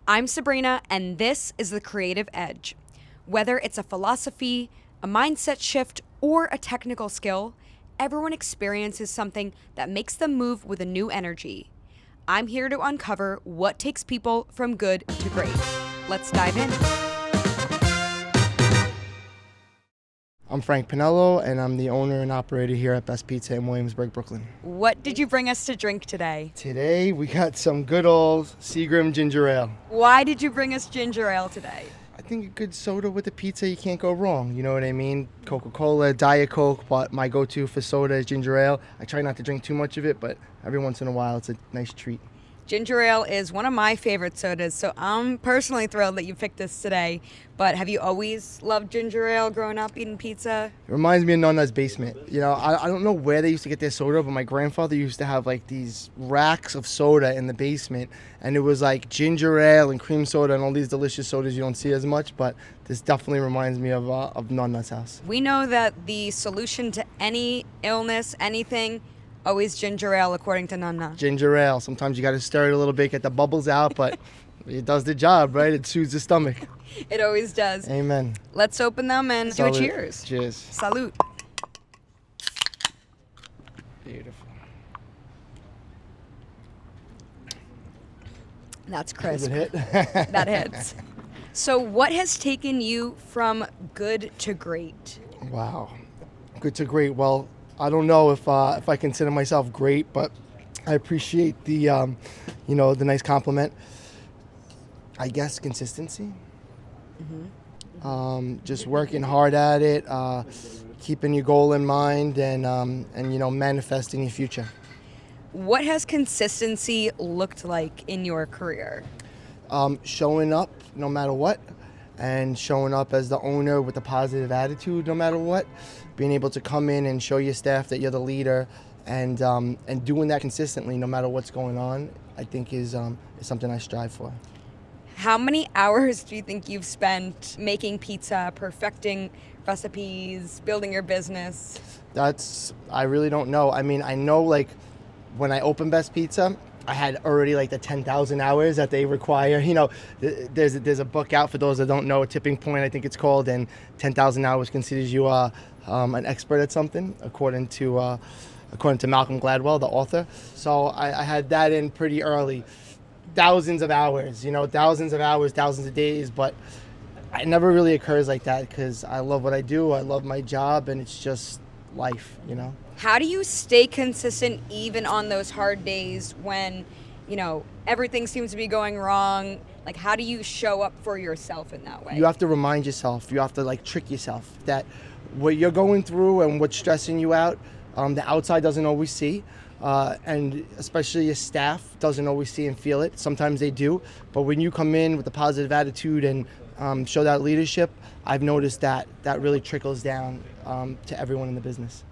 I'm Sabrina, and this is The Creative Edge. Whether it's a philosophy, a mindset shift, or a technical skill, everyone experiences something that makes them move with a new energy. I'm here to uncover what takes people from good to great. Let's dive in. I'm Frank Pinello, and I'm the owner and operator here at Best Pizza in Williamsburg, Brooklyn. What did you bring us to drink today? Today, we got some good old Seagram ginger ale. Why did you bring us ginger ale today? I think a good soda with a pizza, you can't go wrong. You know what I mean? Coca-Cola, Diet Coke, but my go-to for soda is ginger ale. I try not to drink too much of it, but every once in a while, it's a nice treat. Ginger ale is one of my favorite sodas, so I'm personally thrilled that you picked this today. But have you always loved ginger ale growing up eating pizza? It reminds me of Nonna's basement. You know, I don't know where they used to get their soda, but my grandfather used to have like these racks of soda in the basement, and it was like ginger ale and cream soda and all these delicious sodas you don't see as much, but this definitely reminds me of Nonna's house. We know that the solution to any illness, anything, always ginger ale, according to Nonna. Ginger ale. Sometimes you got to stir it a little bit, get the bubbles out, but it does the job, right? It soothes the stomach. It always does. Amen. Let's open them and Salud. do a cheers. Cheers. Salute. Beautiful. That's Does crisp. it hit? That hits. So what has taken you from good to great? Wow. Good to great. Well, I don't know if I consider myself great, but I appreciate the the nice compliment. I guess consistency. Just working hard at it, keeping your goal in mind, and manifesting your future. What has consistency looked like in your career? Showing up no matter what, and showing up as the owner with a positive attitude no matter what. Being able to come in and show your staff that you're the leader, and doing that consistently no matter what's going on, I think is something I strive for. How many hours do you think you've spent making pizza, perfecting recipes, building your business? I really don't know. I mean, I know like when I opened Best Pizza, I had already like the 10,000 hours that they require. You know, there's a book out for those that don't know, Tipping Point, I think it's called, and 10,000 hours considers you an expert at something, according to Malcolm Gladwell, the author. So I had that in pretty early. Thousands of hours, thousands of days, but it never really occurs like that because I love what I do. I love my job, and it's just life, How do you stay consistent even on those hard days when, everything seems to be going wrong? Like, how do you show up for yourself in that way? You have to remind yourself, you have to trick yourself that what you're going through and what's stressing you out, the outside doesn't always see. And especially your staff doesn't always see and feel it. Sometimes they do, but when you come in with a positive attitude and show that leadership, I've noticed that really trickles down to everyone in the business.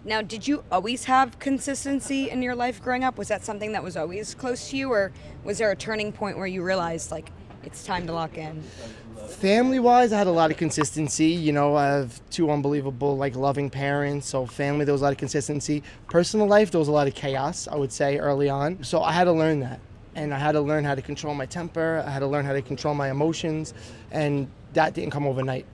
Now, did you always have consistency in your life growing up? Was that something that was always close to you, or was there a turning point where you realized, it's time to lock in? Family-wise, I had a lot of consistency. I have two unbelievable, loving parents. So family, there was a lot of consistency. Personal life, there was a lot of chaos, I would say, early on. So I had to learn that. And I had to learn how to control my temper. I had to learn how to control my emotions. And that didn't come overnight.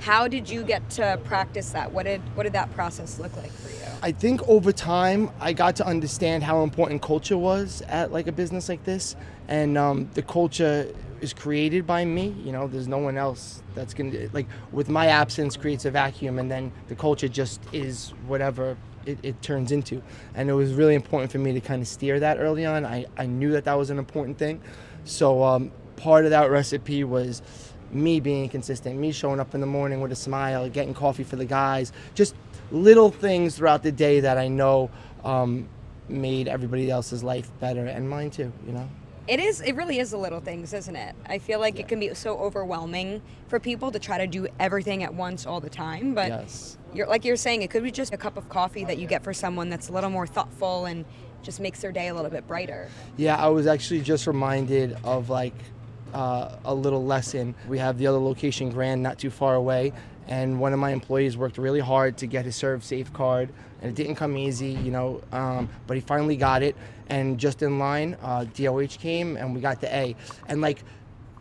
How did you get to practice that? What did that process look like for you? I think over time, I got to understand how important culture was at a business like this. And the culture is created by me. There's no one else that's going to, with my absence creates a vacuum, and then the culture just is whatever it turns into. And it was really important for me to kind of steer that early on. I knew that was an important thing. So part of that recipe was me being consistent, me showing up in the morning with a smile, getting coffee for the guys, just little things throughout the day that I know made everybody else's life better, and mine too, It really is the little things, isn't it? I feel like it can be so overwhelming for people to try to do everything at once all the time. But yes. You're saying, it could be just a cup of coffee that you get for someone that's a little more thoughtful and just makes their day a little bit brighter. Yeah, I was actually just reminded of a little lesson. We have the other location, Grand, not too far away, and one of my employees worked really hard to get his Serve Safe card, and it didn't come easy, but he finally got it, and just in line, DOH came, and we got the A. And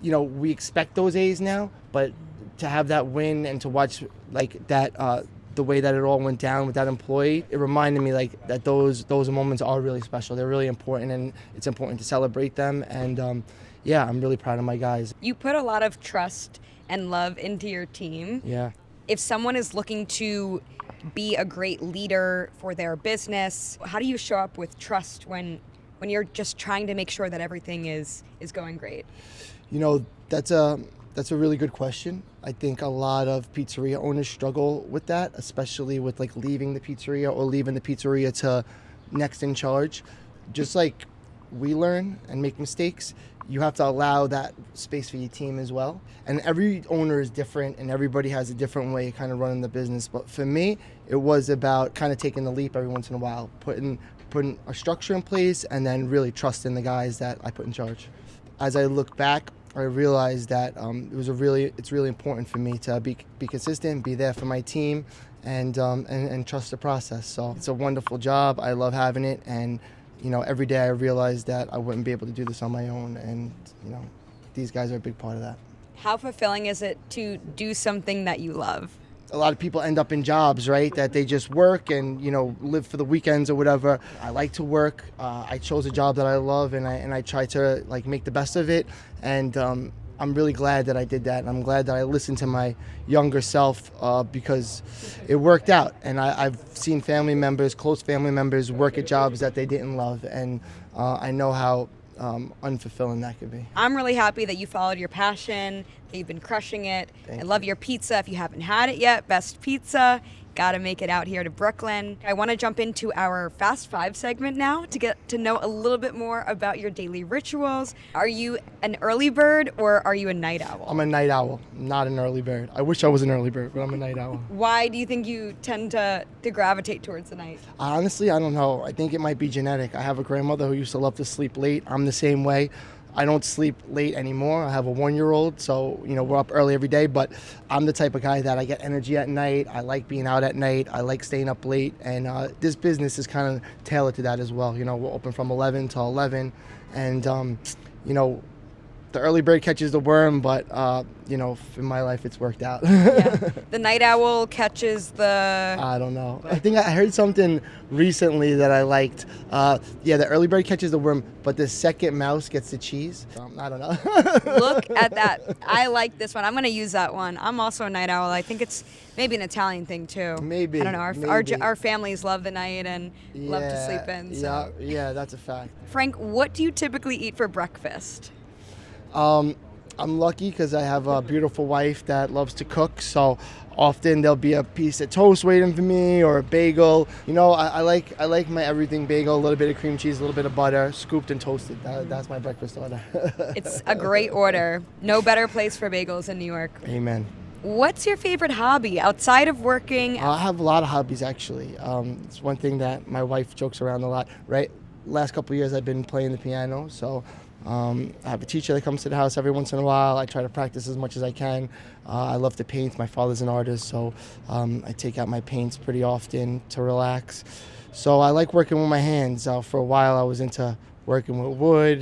we expect those A's now, but to have that win and to watch like that, the way that it all went down with that employee, it reminded me like that those moments are really special. They're really important, and it's important to celebrate them. And yeah, I'm really proud of my guys. You put a lot of trust and love into your team. Yeah. If someone is looking to be a great leader for their business, how do you show up with trust when you're just trying to make sure that everything is going great? That's a really good question. I think a lot of pizzeria owners struggle with that, especially with like leaving the pizzeria or leaving the pizzeria to next in charge. Just like we learn and make mistakes, you have to allow that space for your team as well. And every owner is different, and everybody has a different way of kind of running the business. But for me, it was about kind of taking the leap every once in a while, putting a structure in place, and then really trusting the guys that I put in charge. As I look back, I realized that it's really important for me to be consistent, be there for my team, and trust the process. So it's a wonderful job. I love having it, and every day I realize that I wouldn't be able to do this on my own, and these guys are a big part of that. How fulfilling is it to do something that you love? A lot of people end up in jobs, right, that they just work and live for the weekends or whatever. I like to work. I chose a job that I love, and I try to like make the best of it. And I'm really glad that I did that, and I'm glad that I listened to my younger self because it worked out. And I've seen close family members work at jobs that they didn't love, and I know how unfulfilling that could be. I'm really happy that you followed your passion, that you've been crushing it. I love your pizza. If you haven't had it yet, best pizza. Gotta make it out here to Brooklyn. I want to jump into our Fast Five segment now to get to know a little bit more about your daily rituals. Are you an early bird or are you a night owl? I'm a night owl, not an early bird. I wish I was an early bird, but I'm a night owl. Why do you think you tend to gravitate towards the night? Honestly, I don't know. I think it might be genetic. I have a grandmother who used to love to sleep late. I'm the same way. I don't sleep late anymore. I have a 1-year-old, so we're up early every day, but I'm the type of guy that I get energy at night. I like being out at night. I like staying up late, and this business is kind of tailored to that as well. We're open from 11 to 11, and the early bird catches the worm, but in my life it's worked out. Yeah. The night owl catches the... I don't know. I think I heard something recently that I liked. The early bird catches the worm, but the second mouse gets the cheese. I don't know. Look at that. I like this one. I'm going to use that one. I'm also a night owl. I think it's maybe an Italian thing too. Maybe. I don't know. Our families love the night and love to sleep in. So. Yeah, that's a fact. Frank, what do you typically eat for breakfast? I'm lucky because I have a beautiful wife that loves to cook, so often there'll be a piece of toast waiting for me or a bagel. I like my everything bagel, a little bit of cream cheese, a little bit of butter, scooped and toasted. That's my breakfast order. It's a great order. No better place for bagels in New York. Amen. What's your favorite hobby outside of working? I have a lot of hobbies, actually. It's one thing that my wife jokes around a lot, right? Last couple of years I've been playing the piano, so I have a teacher that comes to the house every once in a while. I try to practice as much as I can. I love to paint. My father's an artist, so I take out my paints pretty often to relax. So I like working with my hands. For a while I was into working with wood,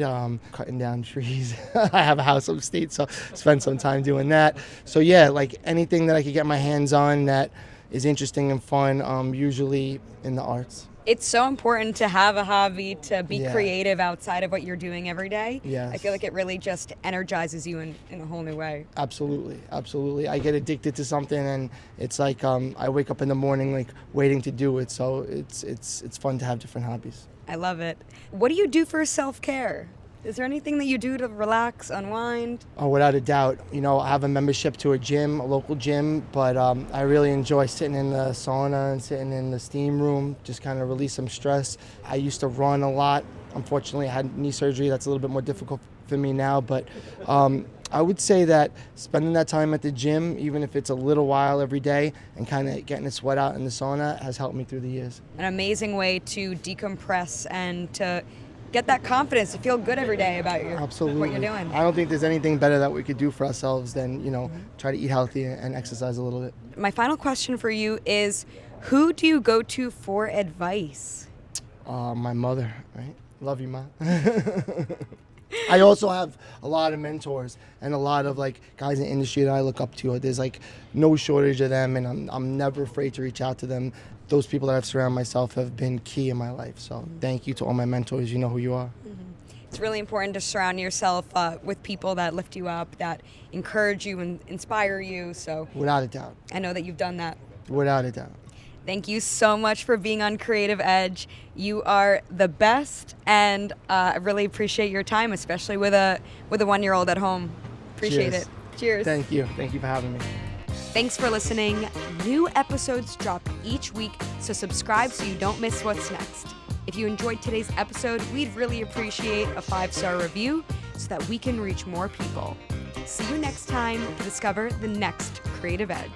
cutting down trees. I have a house upstate, so spend some time doing that. So yeah, like anything that I could get my hands on that is interesting and fun, usually in the arts. It's so important to have a hobby, to be creative outside of what you're doing every day. Yes. I feel like it really just energizes you in a whole new way. Absolutely. I get addicted to something, and it's like I wake up in the morning like waiting to do it. So it's fun to have different hobbies. I love it. What do you do for self-care? Is there anything that you do to relax, unwind? Oh, without a doubt. I have a membership to a local gym, but I really enjoy sitting in the sauna and sitting in the steam room, just kind of release some stress. I used to run a lot. Unfortunately, I had knee surgery. That's a little bit more difficult for me now, but I would say that spending that time at the gym, even if it's a little while every day, and kind of getting a sweat out in the sauna has helped me through the years. An amazing way to decompress and to get that confidence to feel good every day about what you're doing. I don't think there's anything better that we could do for ourselves than, try to eat healthy and exercise a little bit. My final question for you is, who do you go to for advice? My mother, right? Love you, Ma. I also have a lot of mentors and a lot of like guys in the industry that I look up to. There's like no shortage of them, and I'm never afraid to reach out to them. Those people that I've surrounded myself have been key in my life. So thank you to all my mentors. You know who you are. It's really important to surround yourself with people that lift you up, that encourage you and inspire you. So Without a doubt. I know that you've done that. Without a doubt. Thank you so much for being on Creative Edge. You are the best, and I really appreciate your time, especially with a 1-year-old at home. Appreciate Cheers. it. Cheers. Thank you. Thank you for having me. Thanks for listening. New episodes drop each week, so subscribe so you don't miss what's next. If you enjoyed today's episode, we'd really appreciate a 5-star review so that we can reach more people. See you next time to discover the next Creative Edge.